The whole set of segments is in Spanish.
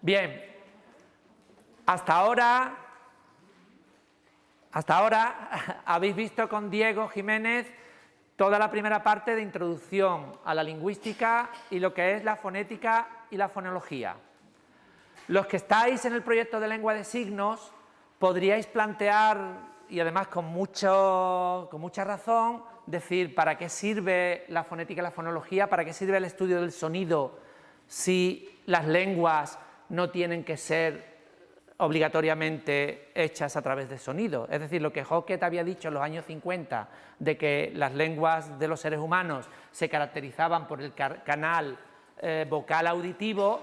Bien, hasta ahora habéis visto con Diego Jiménez toda la primera parte de introducción a la lingüística y lo que es la fonética y la fonología. Los que estáis en el proyecto de lengua de signos podríais plantear, y además con mucha razón, decir para qué sirve la fonética y la fonología, para qué sirve el estudio del sonido si las lenguas no tienen que ser obligatoriamente hechas a través de sonido. Es decir, lo que Hockett había dicho en los años 50 de que las lenguas de los seres humanos se caracterizaban por el canal vocal auditivo,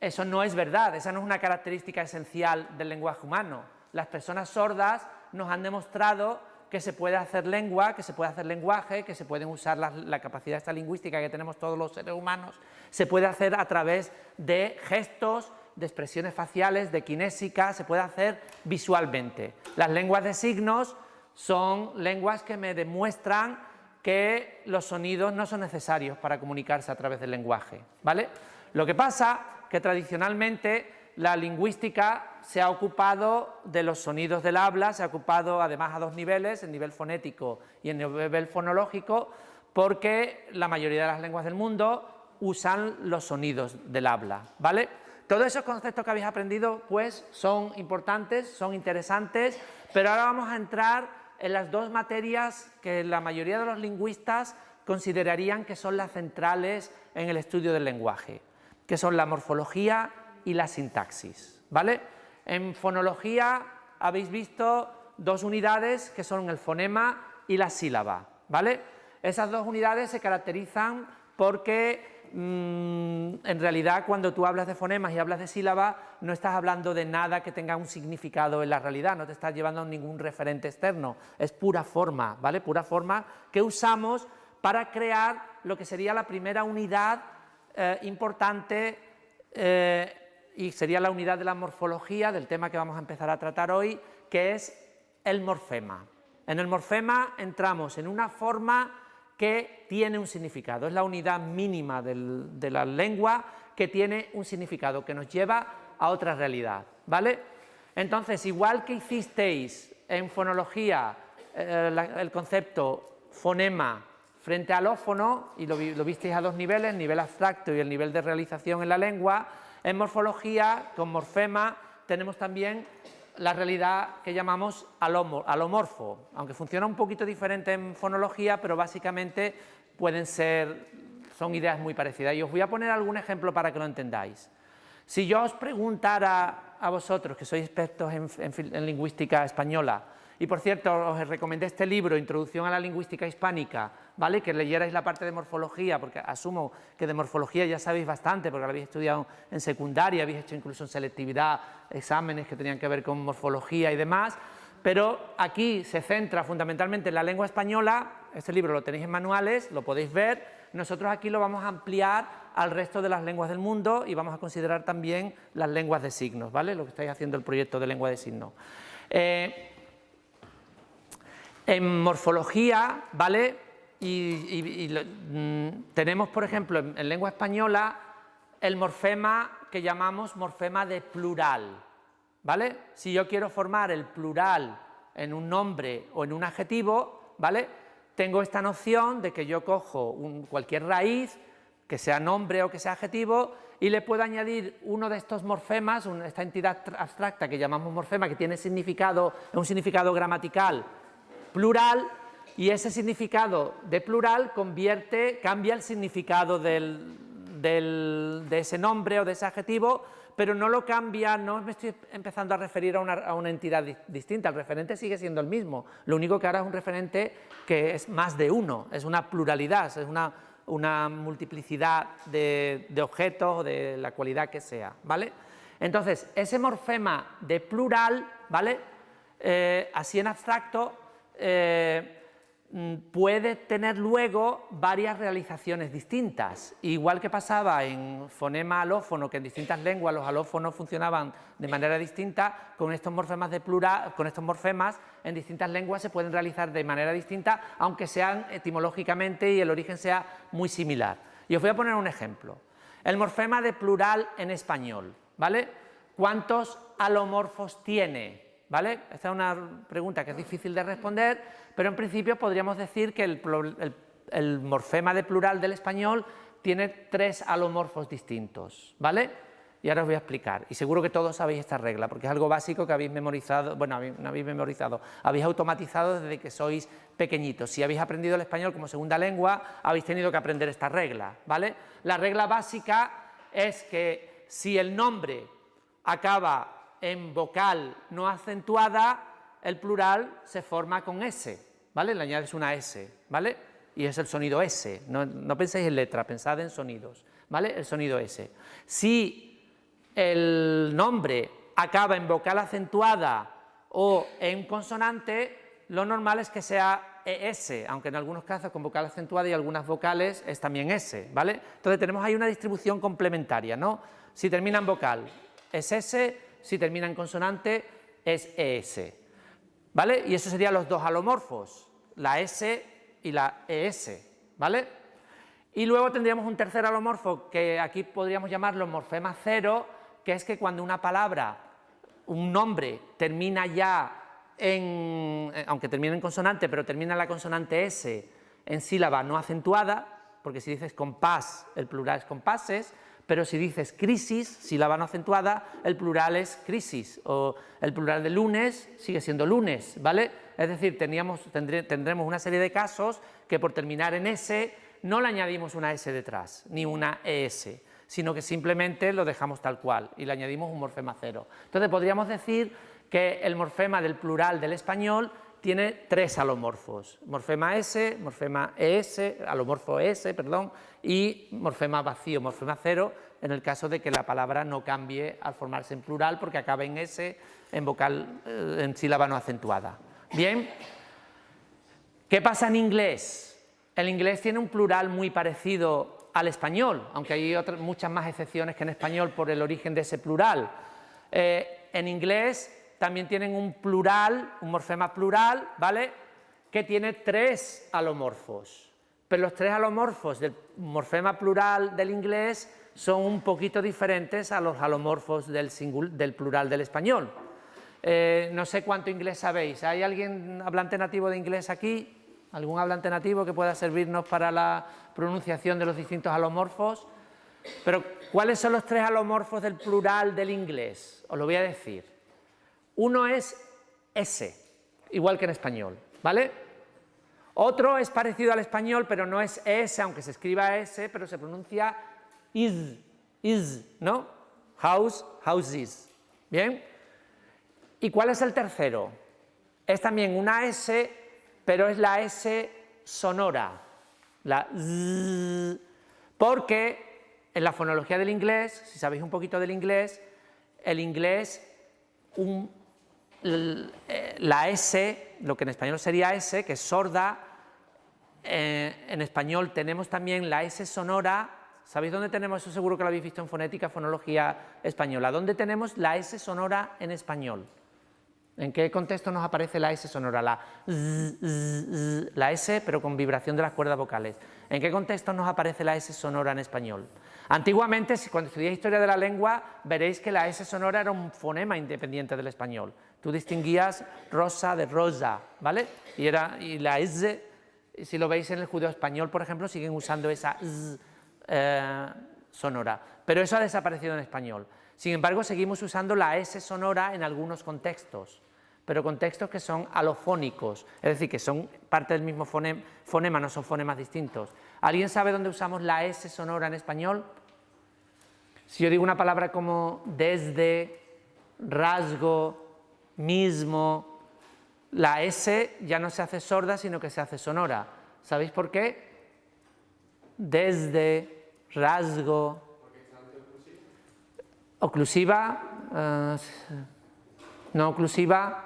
eso no es verdad, esa no es una característica esencial del lenguaje humano. Las personas sordas nos han demostrado que se puede hacer lengua, que se puede hacer lenguaje, que se pueden usar la capacidad esta lingüística que tenemos todos los seres humanos, se puede hacer a través de gestos, de expresiones faciales, de kinésica, se puede hacer visualmente. Las lenguas de signos son lenguas que me demuestran que los sonidos no son necesarios para comunicarse a través del lenguaje, ¿vale? Lo que pasa que tradicionalmente la lingüística se ha ocupado de los sonidos del habla, se ha ocupado además a dos niveles, el nivel fonético y el nivel fonológico, porque la mayoría de las lenguas del mundo usan los sonidos del habla, ¿vale? Todos esos conceptos que habéis aprendido pues son importantes, son interesantes, pero ahora vamos a entrar en las dos materias que la mayoría de los lingüistas considerarían que son las centrales en el estudio del lenguaje, que son la morfología y la sintaxis, ¿vale? En fonología habéis visto dos unidades que son el fonema y la sílaba, ¿vale? Esas dos unidades se caracterizan porque en realidad cuando tú hablas de fonemas y hablas de sílaba no estás hablando de nada que tenga un significado en la realidad, no te estás llevando a ningún referente externo, es pura forma, ¿vale? Pura forma que usamos para crear lo que sería la primera unidad importante y sería la unidad de la morfología del tema que vamos a empezar a tratar hoy, que es el morfema. En el morfema entramos en una forma que tiene un significado, es la unidad mínima de la lengua que tiene un significado, que nos lleva a otra realidad, ¿vale? Entonces, igual que hicisteis en fonología el concepto fonema frente al ófono, y lo visteis a dos niveles, el nivel abstracto y el nivel de realización en la lengua, en morfología, con morfema, tenemos también la realidad que llamamos alomorfo, aunque funciona un poquito diferente en fonología, pero básicamente son ideas muy parecidas. Y os voy a poner algún ejemplo para que lo entendáis. Si yo os preguntara a vosotros, que sois expertos en lingüística española, y por cierto os recomendé este libro, Introducción a la lingüística hispánica, ¿vale? Que leyerais la parte de morfología, porque asumo que de morfología ya sabéis bastante, porque lo habéis estudiado en secundaria, habéis hecho incluso en selectividad exámenes que tenían que ver con morfología y demás, pero aquí se centra fundamentalmente en la lengua española. Este libro lo tenéis en manuales, lo podéis ver. Nosotros aquí lo vamos a ampliar al resto de las lenguas del mundo y vamos a considerar también las lenguas de signos, ¿vale? Lo que estáis haciendo el proyecto de lengua de signos. En morfología, ¿vale? Tenemos, por ejemplo, en lengua española, el morfema que llamamos morfema de plural, ¿vale? Si yo quiero formar el plural en un nombre o en un adjetivo, ¿vale? Tengo esta noción de que yo cojo cualquier raíz, que sea nombre o que sea adjetivo, y le puedo añadir uno de estos morfemas, esta entidad abstracta que llamamos morfema, que tiene un significado gramatical plural, y ese significado de plural cambia el significado de ese nombre o de ese adjetivo, pero no lo cambia, no me estoy empezando a referir a una entidad distinta, el referente sigue siendo el mismo, lo único que ahora es un referente que es más de uno, es una pluralidad, es una multiplicidad de objetos o de la cualidad que sea, ¿vale? Entonces, ese morfema de plural, ¿vale? Así en abstracto, puede tener luego varias realizaciones distintas, igual que pasaba en fonema alófono, que en distintas lenguas los alófonos funcionaban de manera distinta. Con estos morfemas de plural, con estos morfemas en distintas lenguas se pueden realizar de manera distinta, aunque sean etimológicamente y el origen sea muy similar. Y os voy a poner un ejemplo. El morfema de plural en español, ¿vale? ¿Cuántos alomorfos tiene? ¿Vale? Esta es una pregunta que es difícil de responder, pero en principio podríamos decir que el morfema de plural del español tiene 3 alomorfos distintos, ¿vale? Y ahora os voy a explicar, y seguro que todos sabéis esta regla, porque es algo básico que habéis memorizado, bueno, no habéis memorizado, habéis automatizado desde que sois pequeñitos. Si habéis aprendido el español como segunda lengua, habéis tenido que aprender esta regla, ¿vale? La regla básica es que si el nombre acaba en vocal no acentuada, el plural se forma con S, ¿vale? Le añades una S, ¿vale? Y es el sonido S, no penséis en letra, pensad en sonidos, ¿vale? El sonido S. Si el nombre acaba en vocal acentuada o en consonante, lo normal es que sea ES, aunque en algunos casos con vocal acentuada y algunas vocales es también S, ¿vale? Entonces tenemos ahí una distribución complementaria, ¿no? Si termina en vocal es S, si termina en consonante es ES, ¿vale? Y eso serían los 2 alomorfos, la S y la ES, ¿vale? Y luego tendríamos un tercer alomorfo que aquí podríamos llamarlo morfema cero, que es que cuando una palabra, un nombre, termina ya aunque termine en consonante, pero termina la consonante S en sílaba no acentuada, porque si dices compás, el plural es compases, pero si dices crisis, sílaba no acentuada, el plural es crisis, o el plural de lunes sigue siendo lunes, ¿vale? Es decir, tendremos una serie de casos que por terminar en S no le añadimos una S detrás, ni una ES, sino que simplemente lo dejamos tal cual y le añadimos un morfema cero. Entonces podríamos decir que el morfema del plural del español tiene 3 alomorfos, morfema S, morfema ES, alomorfo ES, perdón, y morfema vacío, morfema cero, en el caso de que la palabra no cambie al formarse en plural porque acabe en S, en vocal, en sílaba no acentuada. Bien, ¿qué pasa en inglés? El inglés tiene un plural muy parecido al español, aunque hay muchas más excepciones que en español por el origen de ese plural. En inglés también tienen un plural, un morfema plural, ¿vale?, que tiene 3 alomorfos, pero los 3 alomorfos del morfema plural del inglés son un poquito diferentes a los alomorfos del plural del español. No sé cuánto inglés sabéis. ¿Hay alguien hablante nativo de inglés aquí? ¿Algún hablante nativo que pueda servirnos para la pronunciación de los distintos alomorfos? Pero, ¿cuáles son los 3 alomorfos del plural del inglés? Os lo voy a decir. Uno es S, igual que en español, ¿vale? Otro es parecido al español, pero no es S, aunque se escriba S, pero se pronuncia is, ¿no? House, houses, ¿bien? ¿Y cuál es el tercero? Es también una S, pero es la S sonora, la Z, porque en la fonología del inglés, si sabéis un poquito del inglés, el inglés, la S, lo que en español sería S, que es sorda, en español tenemos también la S sonora. ¿Sabéis dónde tenemos eso? Seguro que lo habéis visto en fonética, fonología española. ¿Dónde tenemos la S sonora en español? ¿En qué contexto nos aparece la S sonora? La S, pero con vibración de las cuerdas vocales. ¿En qué contexto nos aparece la S sonora en español? Antiguamente, cuando estudiáis historia de la lengua, veréis que la S sonora era un fonema independiente del español. Tú distinguías rosa de rosa, ¿vale? Y la S, si lo veis en el judeo español, por ejemplo, siguen usando esa sonora. Pero eso ha desaparecido en español. Sin embargo, seguimos usando la S sonora en algunos contextos, pero contextos que son alofónicos, es decir, que son parte del mismo fonema, no son fonemas distintos. ¿Alguien sabe dónde usamos la S sonora en español? Si yo digo una palabra como desde, rasgo, mismo, la S ya no se hace sorda, sino que se hace sonora. ¿Sabéis por qué? Desde, rasgo, oclusiva, no oclusiva,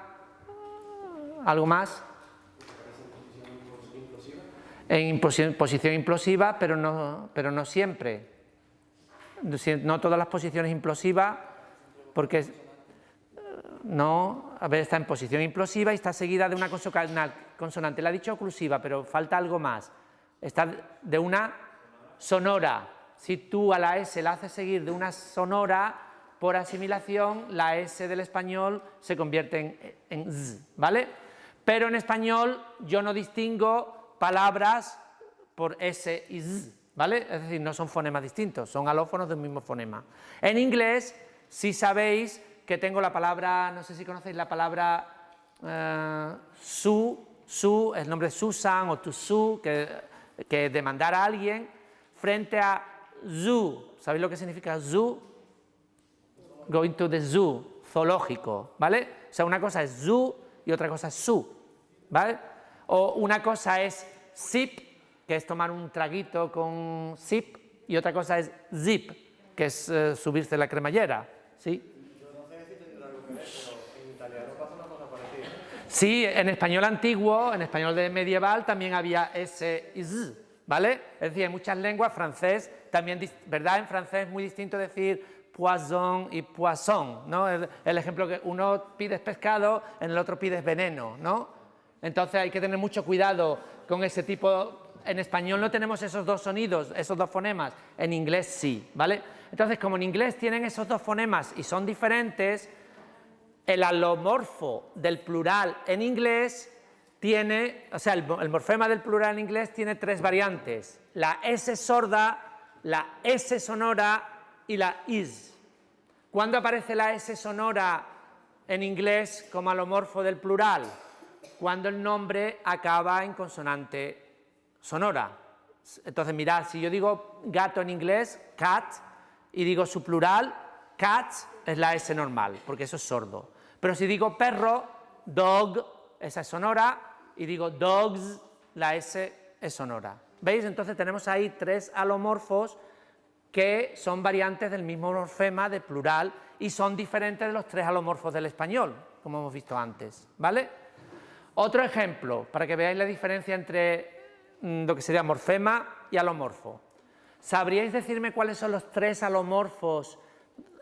¿algo más? En posición implosiva, pero no siempre. No todas las posiciones implosivas, porque no, a ver, está en posición implosiva y está seguida de una consonante. Le ha dicho oclusiva, pero falta algo más. Está de una sonora. Si tú a la S la haces seguir de una sonora, por asimilación, la S del español se convierte en Z, ¿vale? Pero en español yo no distingo palabras por S y Z, ¿vale? Es decir, no son fonemas distintos, son alófonos del mismo fonema. En inglés, si sabéis que tengo la palabra, no sé si conocéis la palabra su, el nombre de Susan o to sue, que demandar a alguien, frente a zoo. ¿Sabéis lo que significa zoo? Going to the zoo, zoológico, ¿vale? O sea, una cosa es zoo y otra cosa es su, ¿vale? O una cosa es sip, que es tomar un traguito con sip, y otra cosa es zip, que es subirse la cremallera, ¿sí? Sí, en español antiguo, en español de medieval, también había S y Z, ¿vale? Es decir, en muchas lenguas, francés también, ¿verdad? En francés es muy distinto decir poisson y poisson, ¿no? El ejemplo que uno pides pescado, en el otro pides veneno, ¿no? Entonces hay que tener mucho cuidado con ese tipo. En español no tenemos esos dos sonidos, esos dos fonemas, en inglés sí, ¿vale? Entonces, como en inglés tienen esos dos fonemas y son diferentes, el alomorfo del plural en inglés tiene, o sea, el morfema del plural en inglés tiene tres variantes: la S sorda, la S sonora y la is. ¿Cuándo aparece la S sonora en inglés como alomorfo del plural? Cuando el nombre acaba en consonante sonora. Entonces, mirad, si yo digo gato en inglés, cat, y digo su plural, cats, es la S normal, porque eso es sordo. Pero si digo perro, dog, esa es sonora, y digo dogs, la S es sonora. ¿Veis? Entonces tenemos ahí tres alomorfos que son variantes del mismo morfema de plural y son diferentes de los tres alomorfos del español, como hemos visto antes, ¿vale? Otro ejemplo, para que veáis la diferencia entre lo que sería morfema y alomorfo. ¿Sabríais decirme cuáles son los tres alomorfos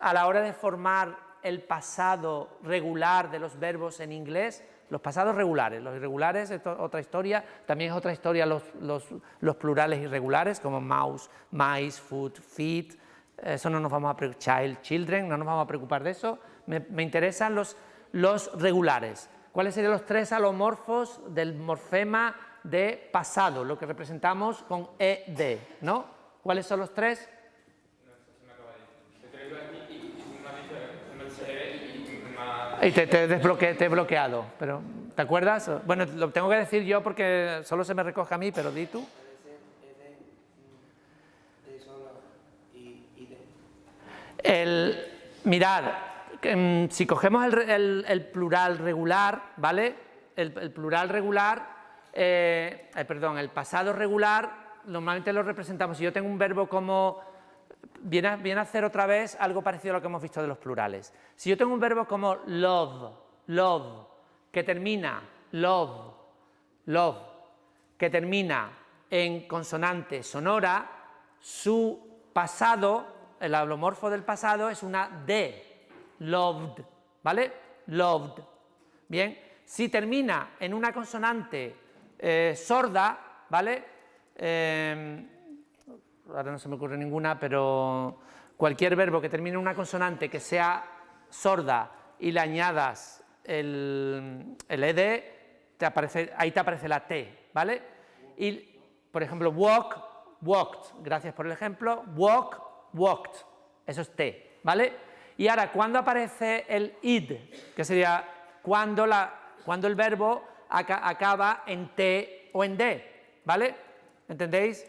a la hora de formar el pasado regular de los verbos en inglés? Los pasados regulares, los irregulares es otra historia, también es otra historia los plurales irregulares, como mouse, mice, foot, feet, eso no nos vamos a preocupar, child, children, no nos vamos a preocupar de eso, me interesan los regulares. ¿Cuáles serían los tres alomorfos del morfema de pasado, lo que representamos con ed, ¿no? ¿Cuáles son los tres? Y te he bloqueado, pero ¿te acuerdas? Bueno, lo tengo que decir yo porque solo se me recoge a mí, pero di tú. Mirad, si cogemos el plural regular, ¿vale? El plural regular, el pasado regular, normalmente lo representamos. Si yo tengo un verbo como viene a hacer otra vez algo parecido a lo que hemos visto de los plurales. Si yo tengo un verbo como love, que termina, love, que termina en consonante sonora, su pasado, el alomorfo del pasado es una D, loved, ¿vale? Loved. Bien, si termina en una consonante sorda, ¿vale? Ahora no se me ocurre ninguna, pero cualquier verbo que termine en una consonante que sea sorda y le añadas el ed, ahí te aparece la T, ¿vale? Y, por ejemplo, walk, walked, gracias por el ejemplo, walk, walked, eso es T, ¿vale? Y ahora, ¿cuándo aparece el id? Que sería cuando el verbo acaba en T o en D, ¿vale? ¿Entendéis?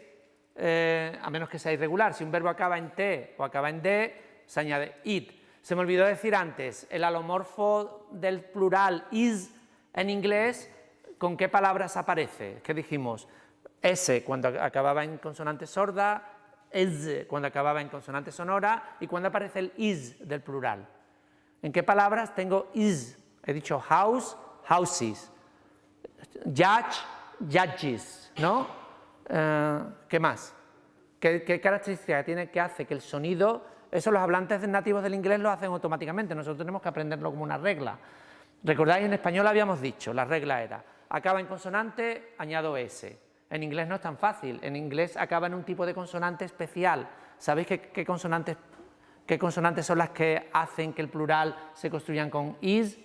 A menos que sea irregular, si un verbo acaba en T o acaba en D, se añade id. Se me olvidó decir antes, el alomorfo del plural is en inglés, ¿con qué palabras aparece? ¿Qué dijimos? S cuando acababa en consonante sorda, es cuando acababa en consonante sonora, y cuando aparece el is del plural. ¿En qué palabras tengo is? He dicho house, houses, judge, judges, ¿no? ¿Qué más? ¿Qué característica tiene que hace que el sonido, eso los hablantes nativos del inglés lo hacen automáticamente, nosotros tenemos que aprenderlo como una regla? ¿Recordáis? En español habíamos dicho, la regla era, acaba en consonante, añado S. En inglés no es tan fácil, en inglés acaba en un tipo de consonante especial. ¿Sabéis qué ¿Qué consonantes son las que hacen que el plural se construyan con is?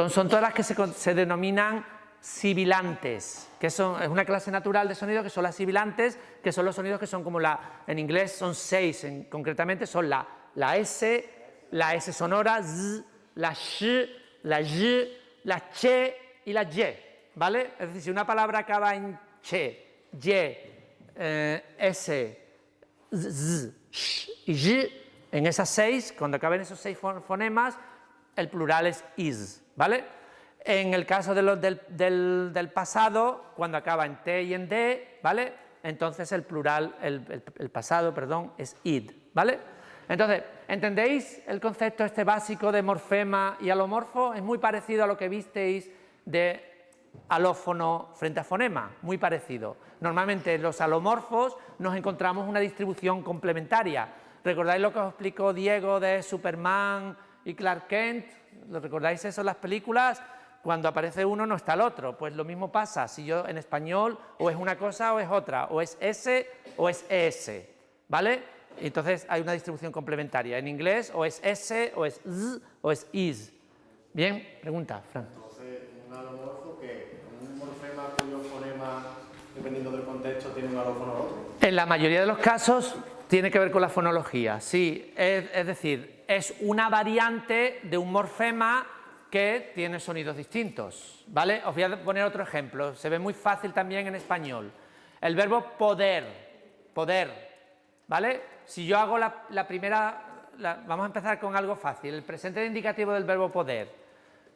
Son todas las que se denominan sibilantes, que es una clase natural de sonidos que son las sibilantes, que son los sonidos que son como en inglés son 6, concretamente son la S, la S sonora, Z, la Sh, la Y, la Che y la Y, ¿vale? Es decir, si una palabra acaba en Che, Y, S, Z, Sh y Y, en esas 6, cuando acaben esos 6 fonemas, el plural es is, ¿vale? En el caso del pasado, cuando acaba en T y en D, ¿vale? Entonces el plural, el pasado, perdón, es id, ¿vale? Entonces, ¿entendéis el concepto este básico de morfema y alomorfo? Es muy parecido a lo que visteis de alófono frente a fonema, muy parecido. Normalmente en los alomorfos nos encontramos una distribución complementaria. ¿Recordáis lo que os explicó Diego de Superman y Clark Kent? ¿Lo recordáis eso en las películas? Cuando aparece uno no está el otro. Pues lo mismo pasa si yo en español o es una cosa o es otra, o es S o es ES, ¿vale? Entonces hay una distribución complementaria. En inglés o es S o es Z o es is. Bien, pregunta, Fran. Entonces, un alomorfo que un morfema cuyo fonema, dependiendo del contexto, tiene un alófono u otro. En la mayoría de los casos tiene que ver con la fonología, sí. Es decir, es una variante de un morfema que tiene sonidos distintos, ¿vale? Os voy a poner otro ejemplo, se ve muy fácil también en español. El verbo poder, ¿vale? Si yo hago la primera, vamos a empezar con algo fácil, el presente indicativo del verbo poder.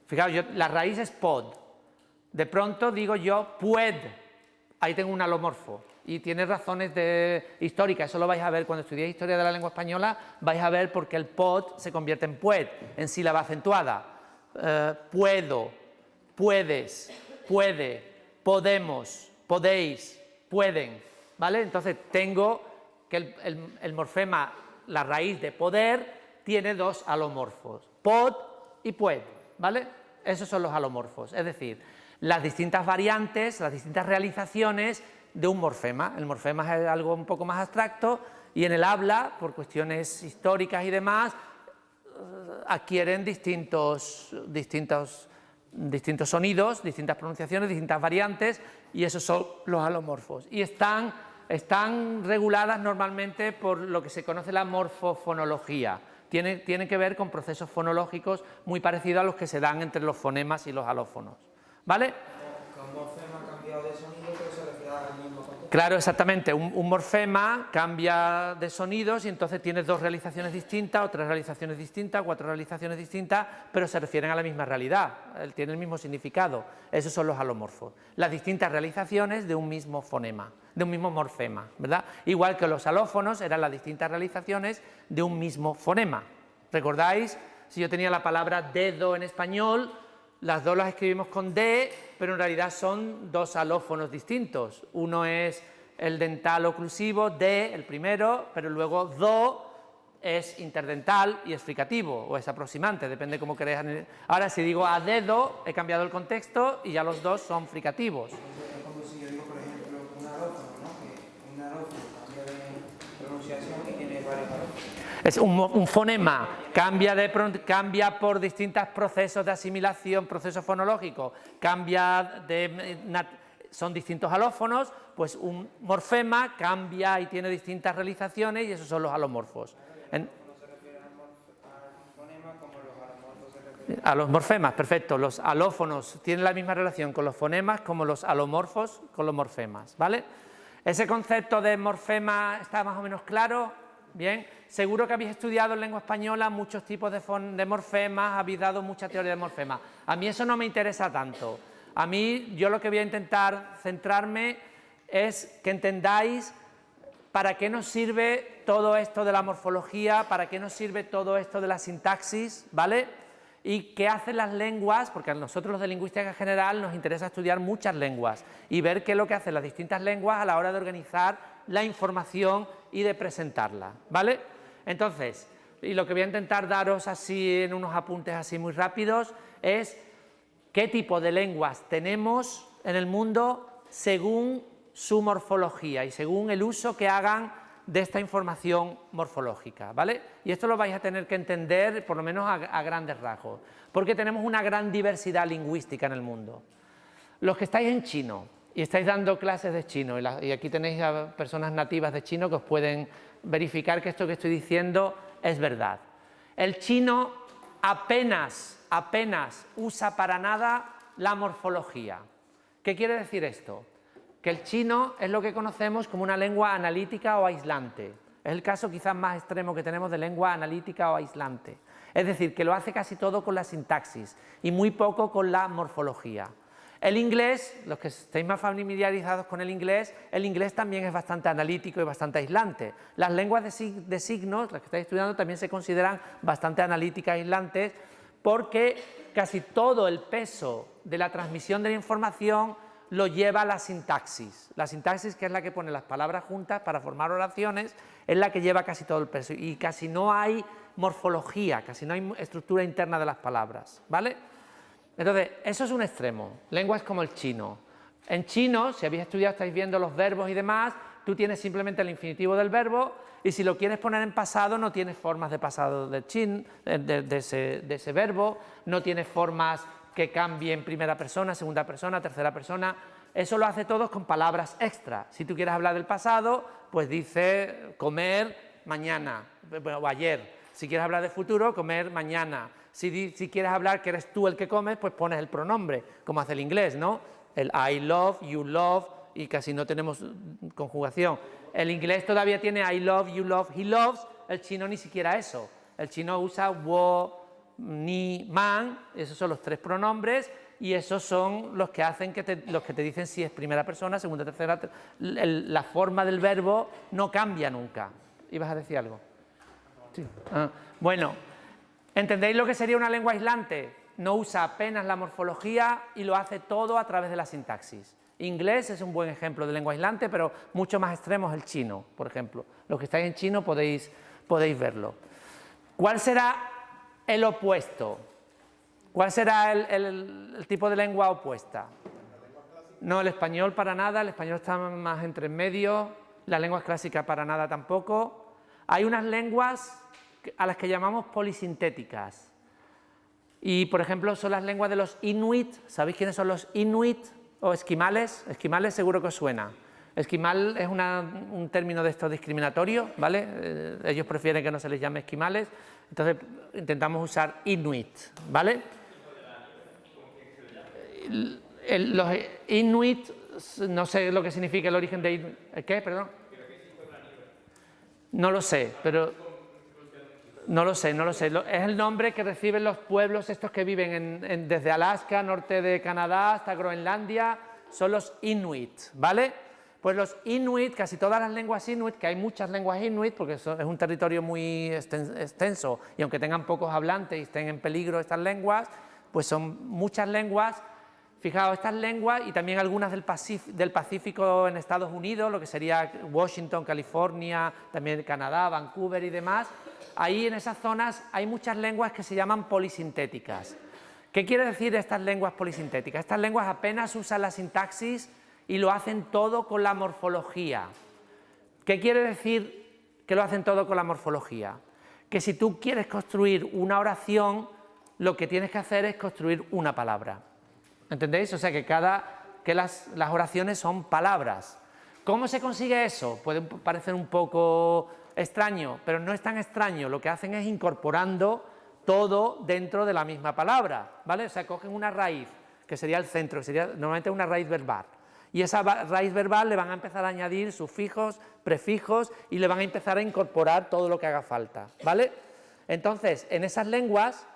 Fijaos, la raíz es pod, de pronto digo yo pued, ahí tengo un alomorfo. Y tiene razones históricas, eso lo vais a ver cuando estudiéis historia de la lengua española, vais a ver por qué el pod se convierte en pued, en sílaba acentuada. Puedo, puedes, puede, podemos, podéis, pueden, ¿vale? Entonces tengo que el morfema, la raíz de poder, tiene dos alomorfos, pod y pued, ¿vale? Esos son los alomorfos, es decir, las distintas variantes, las distintas realizaciones de un morfema. El morfema es algo un poco más abstracto y en el habla, por cuestiones históricas y demás, adquieren distintos sonidos, distintas pronunciaciones, distintas variantes, y esos son los alomorfos. Y están reguladas normalmente por lo que se conoce la morfofonología. Tienen que ver con procesos fonológicos muy parecidos a los que se dan entre los fonemas y los alófonos, ¿vale? Un morfema ha cambiado de sonido, pero se refiere al mismo contexto. Claro, exactamente. Un morfema cambia de sonidos y entonces tienes dos realizaciones distintas, o tres realizaciones distintas, cuatro realizaciones distintas, pero se refieren a la misma realidad, tienen el mismo significado. Esos son los alomorfos. Las distintas realizaciones de un mismo fonema, de un mismo morfema, ¿verdad? Igual que los alófonos eran las distintas realizaciones de un mismo fonema. ¿Recordáis? Si yo tenía la palabra dedo en español, las dos las escribimos con D, pero en realidad son dos alófonos distintos. Uno es el dental oclusivo, D, el primero, pero luego do es interdental y es fricativo, o es aproximante, depende cómo queréis. Ahora, si digo a dedo, he cambiado el contexto y ya los dos son fricativos. Es como si yo digo, por ejemplo, un alófono, ¿no? Que un alófono cambia de pronunciación y tiene varios alófonos. Es un fonema, cambia por distintos procesos de asimilación, procesos fonológicos, son distintos alófonos, pues un morfema cambia y tiene distintas realizaciones y esos son los alomorfos. ¿Cómo se refiere al fonema como los alomorfos se refieren? A los morfemas, perfecto. Los alófonos tienen la misma relación con los fonemas como los alomorfos con los morfemas, ¿vale? Ese concepto de morfema está más o menos claro. Bien, seguro que habéis estudiado en lengua española muchos tipos de morfemas, habéis dado mucha teoría de morfemas. A mí eso no me interesa tanto. A mí, yo lo que voy a intentar centrarme es que entendáis para qué nos sirve todo esto de la morfología, para qué nos sirve todo esto de la sintaxis, ¿vale? Y qué hacen las lenguas, porque a nosotros los de lingüística en general nos interesa estudiar muchas lenguas y ver qué es lo que hacen las distintas lenguas a la hora de organizar la información y de presentarla, ¿vale? Entonces, y lo que voy a intentar daros así en unos apuntes así muy rápidos es qué tipo de lenguas tenemos en el mundo según su morfología y según el uso que hagan de esta información morfológica, ¿vale? Y esto lo vais a tener que entender, por lo menos a grandes rasgos, porque tenemos una gran diversidad lingüística en el mundo. Los que estáis en chino y estáis dando clases de chino, y aquí tenéis a personas nativas de chino que os pueden verificar que esto que estoy diciendo es verdad. El chino apenas usa para nada la morfología. ¿Qué quiere decir esto? Que el chino es lo que conocemos como una lengua analítica o aislante. Es el caso quizás más extremo que tenemos de lengua analítica o aislante. Es decir, que lo hace casi todo con la sintaxis y muy poco con la morfología. El inglés, los que estéis más familiarizados con el inglés también es bastante analítico y bastante aislante. Las lenguas de signos, las que estáis estudiando, también se consideran bastante analíticas y aislantes porque casi todo el peso de la transmisión de la información lo lleva la sintaxis. La sintaxis, que es la que pone las palabras juntas para formar oraciones, es la que lleva casi todo el peso y casi no hay morfología, casi no hay estructura interna de las palabras, ¿vale? Entonces, eso es un extremo. Lenguas como el chino. En chino, si habéis estudiado, estáis viendo los verbos y demás, tú tienes simplemente el infinitivo del verbo y si lo quieres poner en pasado no tienes formas de pasado de ese verbo, no tienes formas que cambien primera persona, segunda persona, tercera persona. Eso lo hace todo con palabras extra. Si tú quieres hablar del pasado, pues dice comer mañana o ayer. Si quieres hablar de futuro, comer mañana. Si quieres hablar que eres tú el que comes, pues pones el pronombre, como hace el inglés, ¿no? El I love, you love, y casi no tenemos conjugación. El inglés todavía tiene I love, you love, he loves, el chino ni siquiera eso. El chino usa wo, ni, man, esos son los tres pronombres y esos son los que hacen los que te dicen si es primera persona, segunda, tercera, la forma del verbo no cambia nunca. ¿Ibas a decir algo? Sí. Bueno, ¿entendéis lo que sería una lengua aislante? No usa apenas la morfología y lo hace todo a través de la sintaxis. Inglés es un buen ejemplo de lengua aislante, pero mucho más extremo es el chino, por ejemplo. Los que estáis en chino podéis verlo. ¿Cuál será el opuesto? ¿Cuál será el tipo de lengua opuesta? No, el español para nada, el español está más entre medio, las lenguas clásicas para nada tampoco. Hay unas lenguas a las que llamamos polisintéticas. Y, por ejemplo, son las lenguas de los inuit. ¿Sabéis quiénes son los inuit o esquimales? Esquimales seguro que os suena. Esquimal es un término de estos discriminatorios, ¿vale? Ellos prefieren que no se les llame esquimales, entonces intentamos usar inuit, ¿vale? Los inuit, no sé lo que significa el origen de inuit. ¿Qué? Perdón. No lo sé, pero... No lo sé. Es el nombre que reciben los pueblos estos que viven desde Alaska, norte de Canadá, hasta Groenlandia, son los inuit, ¿vale? Pues los inuit, casi todas las lenguas inuit, que hay muchas lenguas inuit, porque es un territorio muy extenso, y aunque tengan pocos hablantes y estén en peligro estas lenguas, pues son muchas lenguas. Fijaos, estas lenguas y también algunas del Pacífico en Estados Unidos, lo que sería Washington, California, también Canadá, Vancouver y demás, ahí en esas zonas hay muchas lenguas que se llaman polisintéticas. ¿Qué quiere decir estas lenguas polisintéticas? Estas lenguas apenas usan la sintaxis y lo hacen todo con la morfología. ¿Qué quiere decir que lo hacen todo con la morfología? Que si tú quieres construir una oración, lo que tienes que hacer es construir una palabra. ¿Entendéis? O sea que las oraciones son palabras. ¿Cómo se consigue eso? Puede parecer un poco extraño, pero no es tan extraño. Lo que hacen es incorporando todo dentro de la misma palabra, ¿vale? O sea, cogen una raíz, que sería el centro, que sería normalmente una raíz verbal. Y esa raíz verbal le van a empezar a añadir sufijos, prefijos y le van a empezar a incorporar todo lo que haga falta, ¿vale? Entonces, en esas lenguas,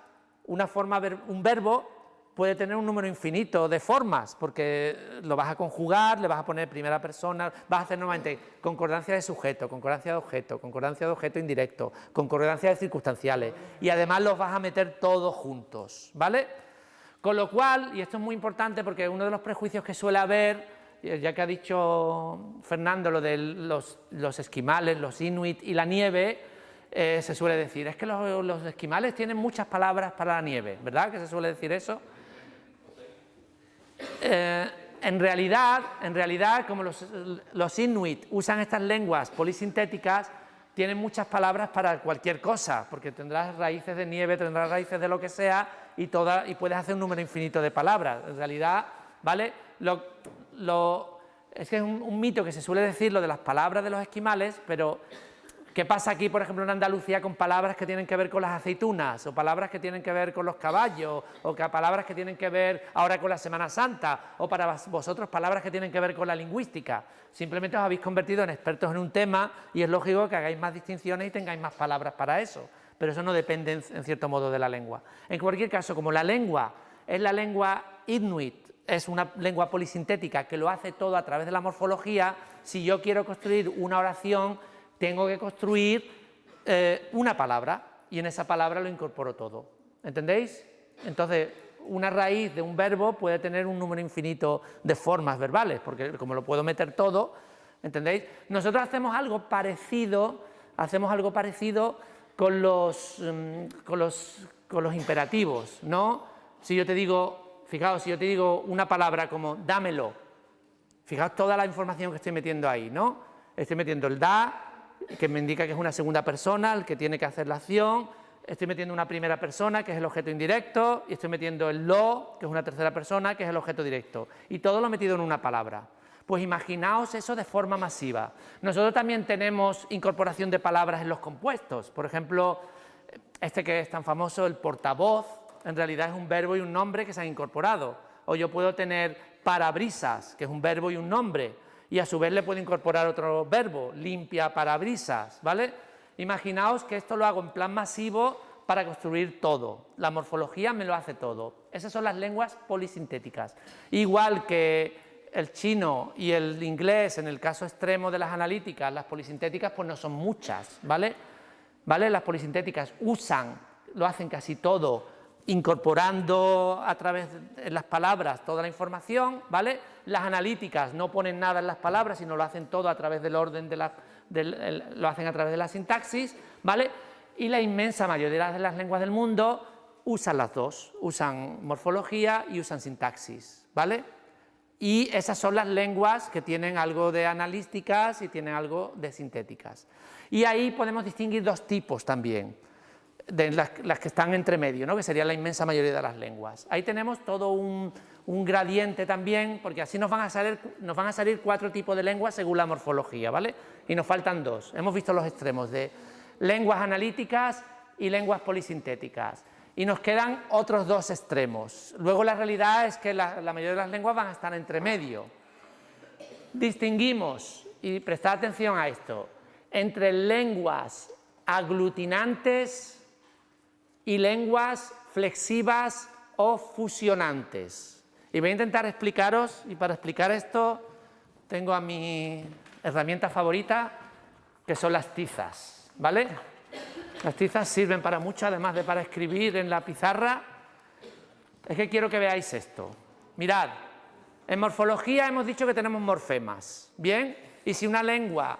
un verbo puede tener un número infinito de formas, porque lo vas a conjugar, le vas a poner primera persona, vas a hacer normalmente concordancia de sujeto, concordancia de objeto indirecto, concordancia de circunstanciales, y además los vas a meter todos juntos, ¿vale? Con lo cual, y esto es muy importante porque uno de los prejuicios que suele haber, ya que ha dicho Fernando lo de los esquimales, los inuit y la nieve, se suele decir, es que los esquimales tienen muchas palabras para la nieve, ¿verdad que se suele decir eso? en realidad, como los inuit usan estas lenguas polisintéticas, tienen muchas palabras para cualquier cosa, porque tendrás raíces de nieve, tendrás raíces de lo que sea, y puedes hacer un número infinito de palabras. En realidad, ¿vale? Es que es un mito que se suele decir lo de las palabras de los esquimales, pero ¿qué pasa aquí, por ejemplo, en Andalucía con palabras que tienen que ver con las aceitunas, o palabras que tienen que ver con los caballos, o palabras que tienen que ver ahora con la Semana Santa, o para vosotros palabras que tienen que ver con la lingüística? Simplemente os habéis convertido en expertos en un tema y es lógico que hagáis más distinciones y tengáis más palabras para eso, pero eso no depende en cierto modo de la lengua. En cualquier caso, como la lengua es la lengua inuit, es una lengua polisintética que lo hace todo a través de la morfología, si yo quiero construir una oración, tengo que construir una palabra y en esa palabra lo incorporo todo. ¿Entendéis? Entonces, una raíz de un verbo puede tener un número infinito de formas verbales, porque como lo puedo meter todo, ¿entendéis? Nosotros hacemos algo parecido con los imperativos, ¿no? Si yo te digo, fijaos, si yo te digo una palabra como dámelo, fijaos toda la información que estoy metiendo ahí, ¿no? Estoy metiendo el da, que me indica que es una segunda persona, el que tiene que hacer la acción, estoy metiendo una primera persona, que es el objeto indirecto, y estoy metiendo el lo, que es una tercera persona, que es el objeto directo, y todo lo he metido en una palabra. Pues imaginaos eso de forma masiva. Nosotros también tenemos incorporación de palabras en los compuestos, por ejemplo, este que es tan famoso, el portavoz, en realidad es un verbo y un nombre que se han incorporado, o yo puedo tener parabrisas, que es un verbo y un nombre, y a su vez le puedo incorporar otro verbo, limpia parabrisas, ¿vale? Imaginaos que esto lo hago en plan masivo para construir todo. La morfología me lo hace todo. Esas son las lenguas polisintéticas. Igual que el chino y el inglés, en el caso extremo de las analíticas, las polisintéticas pues no son muchas, ¿vale? Las polisintéticas lo hacen casi todo, incorporando a través de las palabras toda la información, ¿vale? Las analíticas no ponen nada en las palabras, sino lo hacen todo a través del orden lo hacen a través de la sintaxis, ¿vale? Y la inmensa mayoría de las lenguas del mundo usan las dos, usan morfología y usan sintaxis, ¿vale? Y esas son las lenguas que tienen algo de analíticas y tienen algo de sintéticas. Y ahí podemos distinguir dos tipos también, de las que están entre medio, ¿no? Que sería la inmensa mayoría de las lenguas. Ahí tenemos todo un gradiente también, porque así nos van a salir 4 tipos de lenguas según la morfología, ¿vale? Y nos faltan 2. Hemos visto los extremos de lenguas analíticas y lenguas polisintéticas. Y nos quedan otros 2 extremos. Luego la realidad es que la mayoría de las lenguas van a estar entre medio. Distinguimos, y prestad atención a esto, entre lenguas aglutinantes y lenguas flexivas o fusionantes. Y voy a intentar explicaros, y para explicar esto tengo a mi herramienta favorita, que son las tizas, ¿vale? Las tizas sirven para mucho, además de para escribir en la pizarra. Es que quiero que veáis esto. Mirad, en morfología hemos dicho que tenemos morfemas, ¿bien? Y si una lengua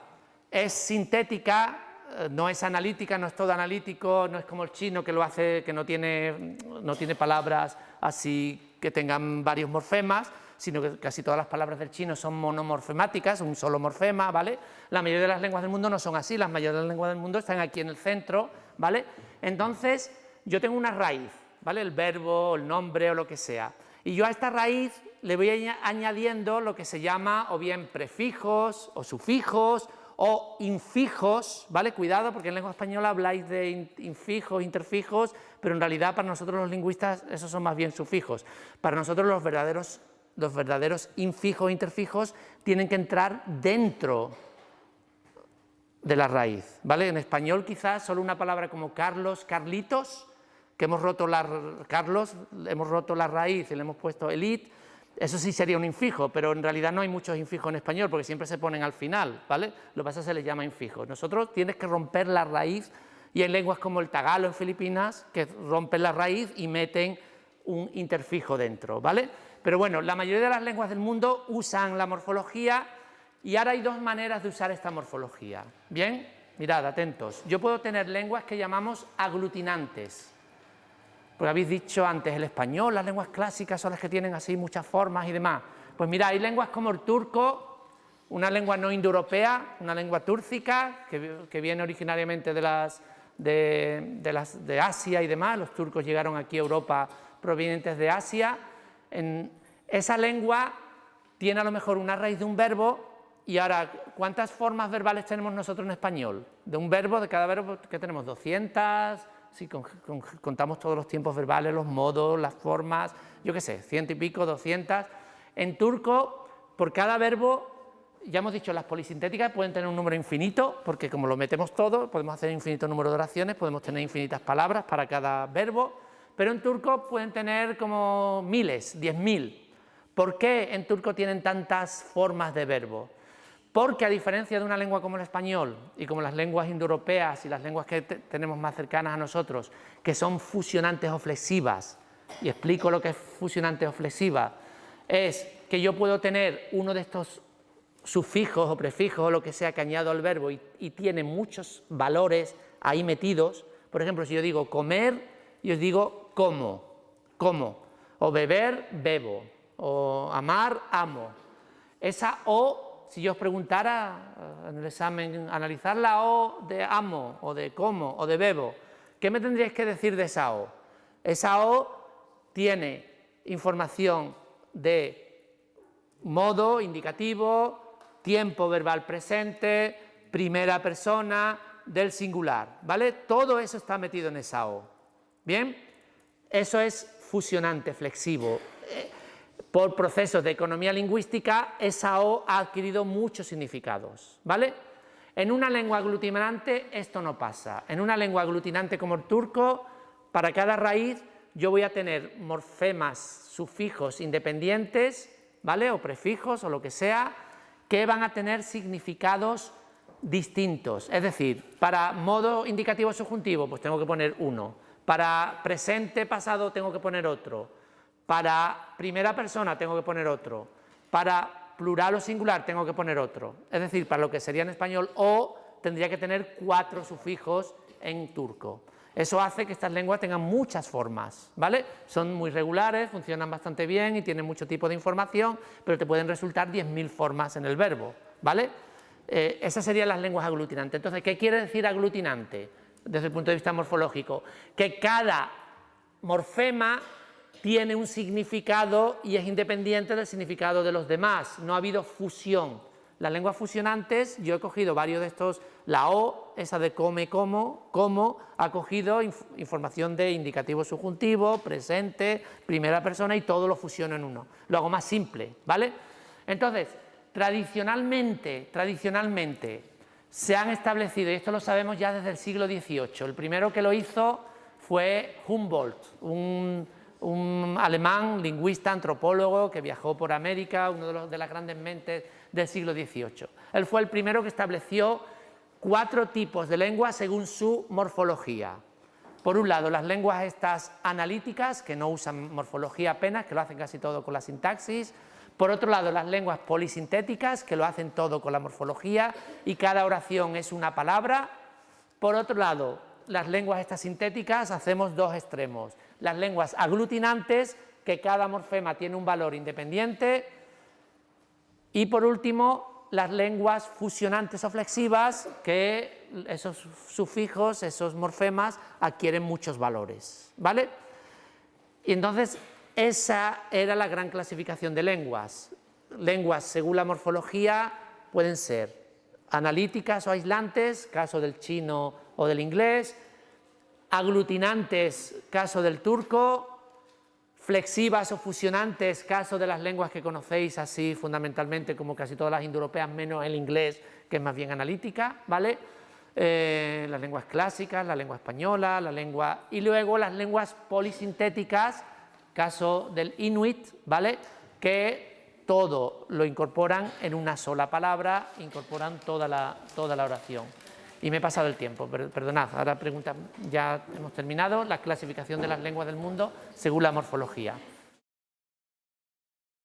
es sintética, no es analítica, no es todo analítico, no es como el chino que lo hace, que no tiene palabras así que tengan varios morfemas, sino que casi todas las palabras del chino son monomorfemáticas, un solo morfema, ¿vale? La mayoría de las lenguas del mundo no son así, las mayoría de las lenguas del mundo están aquí en el centro, ¿vale? Entonces, yo tengo una raíz, ¿vale? El verbo, el nombre o lo que sea, y yo a esta raíz le voy añadiendo lo que se llama o bien prefijos o sufijos o infijos, ¿vale? Cuidado, porque en lengua española habláis de infijos, interfijos, pero en realidad para nosotros los lingüistas esos son más bien sufijos. Para nosotros los verdaderos infijos e interfijos tienen que entrar dentro de la raíz, ¿vale? En español quizás solo una palabra como Carlos, Carlitos, que hemos roto hemos roto la raíz y le hemos puesto elit. Eso sí sería un infijo, pero en realidad no hay muchos infijos en español porque siempre se ponen al final, ¿vale? Lo que pasa es que se les llama infijos. Nosotros tienes que romper la raíz, y hay lenguas como el tagalo en Filipinas que rompen la raíz y meten un interfijo dentro, ¿vale? Pero bueno, la mayoría de las lenguas del mundo usan la morfología, y ahora hay 2 maneras de usar esta morfología. ¿Bien? Mirad, atentos. Yo puedo tener lenguas que llamamos aglutinantes. Porque habéis dicho antes el español, las lenguas clásicas son las que tienen así muchas formas y demás. Pues mira, hay lenguas como el turco, una lengua no indoeuropea, una lengua túrcica, que viene originariamente de Asia y demás. Los turcos llegaron aquí a Europa provenientes de Asia. En esa lengua tiene a lo mejor una raíz de un verbo. Y ahora, ¿cuántas formas verbales tenemos nosotros en español? De un verbo, de cada verbo, ¿qué tenemos? 200, si contamos todos los tiempos verbales, los modos, las formas, yo qué sé, 100 y pico, 200. En turco, por cada verbo, ya hemos dicho, las polisintéticas pueden tener un número infinito, porque como lo metemos todo, podemos hacer infinito número de oraciones, podemos tener infinitas palabras para cada verbo, pero en turco pueden tener como miles, 10.000. ¿Por qué en turco tienen tantas formas de verbo? Porque a diferencia de una lengua como el español y como las lenguas indoeuropeas y las lenguas que tenemos más cercanas a nosotros, que son fusionantes o flexivas, y explico lo que es fusionante o flexiva, es que yo puedo tener uno de estos sufijos o prefijos o lo que sea que añado al verbo y tiene muchos valores ahí metidos. Por ejemplo, si yo digo comer, yo os digo como, o beber, bebo, o amar, amo. Esa O, si yo os preguntara en el examen, analizar la O de amo, o de como, o de bebo, ¿qué me tendríais que decir de esa O? Esa O tiene información de modo, indicativo, tiempo verbal presente, primera persona, del singular, ¿vale? Todo eso está metido en esa O. ¿Bien? Eso es fusionante, flexivo. Por procesos de economía lingüística, esa O ha adquirido muchos significados, ¿vale? En una lengua aglutinante esto no pasa. En una lengua aglutinante como el turco, para cada raíz yo voy a tener morfemas, sufijos independientes, ¿vale? O prefijos o lo que sea, que van a tener significados distintos. Es decir, para modo indicativo subjuntivo, pues tengo que poner uno. Para presente pasado tengo que poner otro. Para primera persona tengo que poner otro, para plural o singular tengo que poner otro. Es decir, para lo que sería en español O, tendría que tener 4 sufijos en turco. Eso hace que estas lenguas tengan muchas formas, ¿vale? Son muy regulares, funcionan bastante bien y tienen mucho tipo de información, pero te pueden resultar 10.000 formas en el verbo, ¿vale? Esas serían las lenguas aglutinantes. Entonces, ¿qué quiere decir aglutinante desde el punto de vista morfológico? Que cada morfema tiene un significado y es independiente del significado de los demás. No ha habido fusión. Las lenguas fusionantes, yo he cogido varios de estos, la O, esa de come, como, ha cogido información de indicativo subjuntivo, presente, primera persona y todo lo fusiono en uno. Lo hago más simple, ¿vale? Entonces, tradicionalmente se han establecido, y esto lo sabemos ya desde el siglo XVIII, el primero que lo hizo fue Humboldt, un alemán, lingüista, antropólogo, que viajó por América, uno de las grandes mentes del siglo XVIII. Él fue el primero que estableció 4 tipos de lenguas según su morfología. Por un lado, las lenguas estas analíticas, que no usan morfología apenas, que lo hacen casi todo con la sintaxis. Por otro lado, las lenguas polisintéticas, que lo hacen todo con la morfología y cada oración es una palabra. Por otro lado, las lenguas estas sintéticas hacemos 2 extremos. Las lenguas aglutinantes, que cada morfema tiene un valor independiente. Y por último, las lenguas fusionantes o flexivas, que esos sufijos, esos morfemas, adquieren muchos valores, ¿vale? Y entonces, esa era la gran clasificación de lenguas. Lenguas, según la morfología, pueden ser analíticas o aislantes, caso del chino o del inglés, aglutinantes, caso del turco, flexivas o fusionantes, caso de las lenguas que conocéis así fundamentalmente como casi todas las indoeuropeas, menos el inglés, que es más bien analítica, ¿vale? Las lenguas clásicas, la lengua española, y luego las lenguas polisintéticas, caso del inuit, ¿vale? Que todo lo incorporan en una sola palabra, incorporan toda la oración. Y me he pasado el tiempo, perdonad, ahora pregunta, ya hemos terminado, la clasificación de las lenguas del mundo según la morfología.